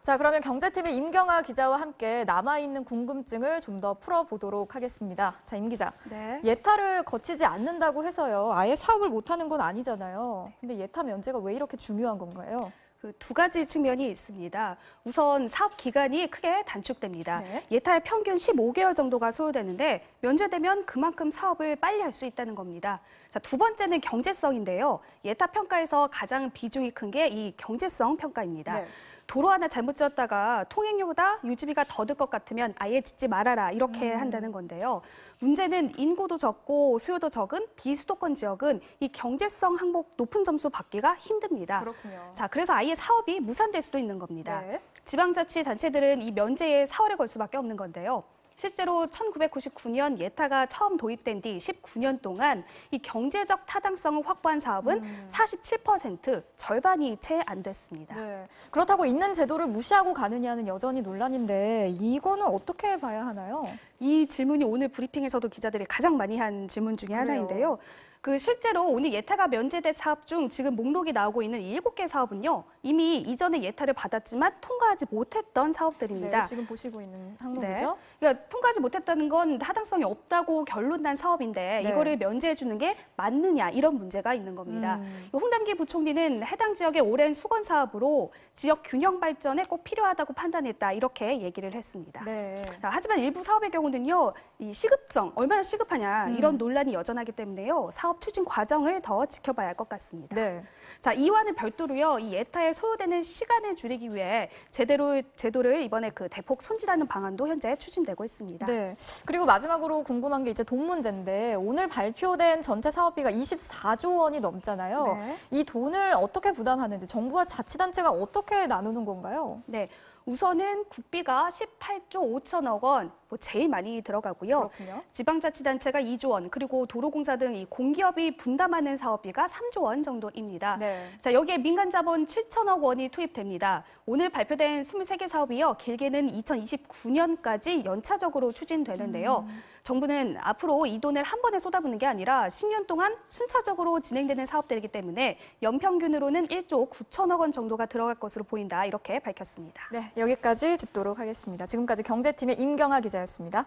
자, 그러면 경제팀의 임경아 기자와 함께 남아있는 궁금증을 좀 더 풀어보도록 하겠습니다. 자, 임 기자. 네. 예타를 거치지 않는다고 해서요. 아예 사업을 못하는 건 아니잖아요. 근데 예타 면제가 왜 이렇게 중요한 건가요? 그 두 가지 측면이 있습니다. 우선 사업 기간이 크게 단축됩니다. 네. 예타의 평균 15개월 정도가 소요되는데 면제되면 그만큼 사업을 빨리 할 수 있다는 겁니다. 자, 두 번째는 경제성인데요. 예타 평가에서 가장 비중이 큰 게 이 경제성 평가입니다. 네. 도로 하나 잘못 지었다가 통행료보다 유지비가 더 들 것 같으면 아예 짓지 말아라 이렇게 한다는 건데요. 문제는 인구도 적고 수요도 적은 비수도권 지역은 이 경제성 항목 높은 점수 받기가 힘듭니다. 그렇군요. 자, 그래서 아예 사업이 무산될 수도 있는 겁니다. 네. 지방자치단체들은 이 면제에 사활을 걸 수밖에 없는 건데요. 실제로 1999년 예타가 처음 도입된 뒤 19년 동안 이 경제적 타당성을 확보한 사업은 47%, 절반이 채 안 됐습니다. 네. 그렇다고 있는 제도를 무시하고 가느냐는 여전히 논란인데 이거는 어떻게 봐야 하나요? 이 질문이 오늘 브리핑에서도 기자들이 가장 많이 한 질문 중에 하나인데요. 그 실제로 오늘 예타가 면제된 사업 중 지금 목록이 나오고 있는 7개 사업은요. 이미 이전에 예타를 받았지만 통과하지 못했던 사업들입니다. 네, 지금 보시고 있는 항목이죠. 네. 그러니까 통과하지 못했다는 건 타당성이 없다고 결론난 사업인데 네. 이거를 면제해 주는 게 맞느냐 이런 문제가 있는 겁니다. 홍남기 부총리는 해당 지역의 오랜 수건 사업으로 지역 균형 발전에 꼭 필요하다고 판단했다 이렇게 얘기를 했습니다. 네. 자, 하지만 일부 사업의 경우는요, 이 시급성, 얼마나 시급하냐 이런 논란이 여전하기 때문에요. 사업 추진 과정을 더 지켜봐야 할 것 같습니다. 네. 자, 이와는 별도로요, 이 예타에 소요되는 시간을 줄이기 위해 제도를 이번에 그 대폭 손질하는 방안도 현재 추진되고 있습니다. 네. 그리고 마지막으로 궁금한 게 이제 돈 문제인데 오늘 발표된 전체 사업비가 24조 원이 넘잖아요. 네. 이 돈을 어떻게 부담하는지 정부와 자치단체가 어떻게 나누는 건가요? 네. 우선은 국비가 18조 5천억 원, 제일 많이 들어가고요. 그렇군요. 지방자치단체가 2조 원, 그리고 도로공사 등 이 공기업이 분담하는 사업비가 3조 원 정도입니다. 네. 자, 여기에 민간자본 7천억 원이 투입됩니다. 오늘 발표된 23개 사업이요. 길게는 2029년까지 연차적으로 추진되는데요. 정부는 앞으로 이 돈을 한 번에 쏟아붓는 게 아니라 10년 동안 순차적으로 진행되는 사업들이기 때문에 연평균으로는 1조 9천억 원 정도가 들어갈 것으로 보인다. 이렇게 밝혔습니다. 네, 여기까지 듣도록 하겠습니다. 지금까지 경제팀의 임경아 기자였습니다.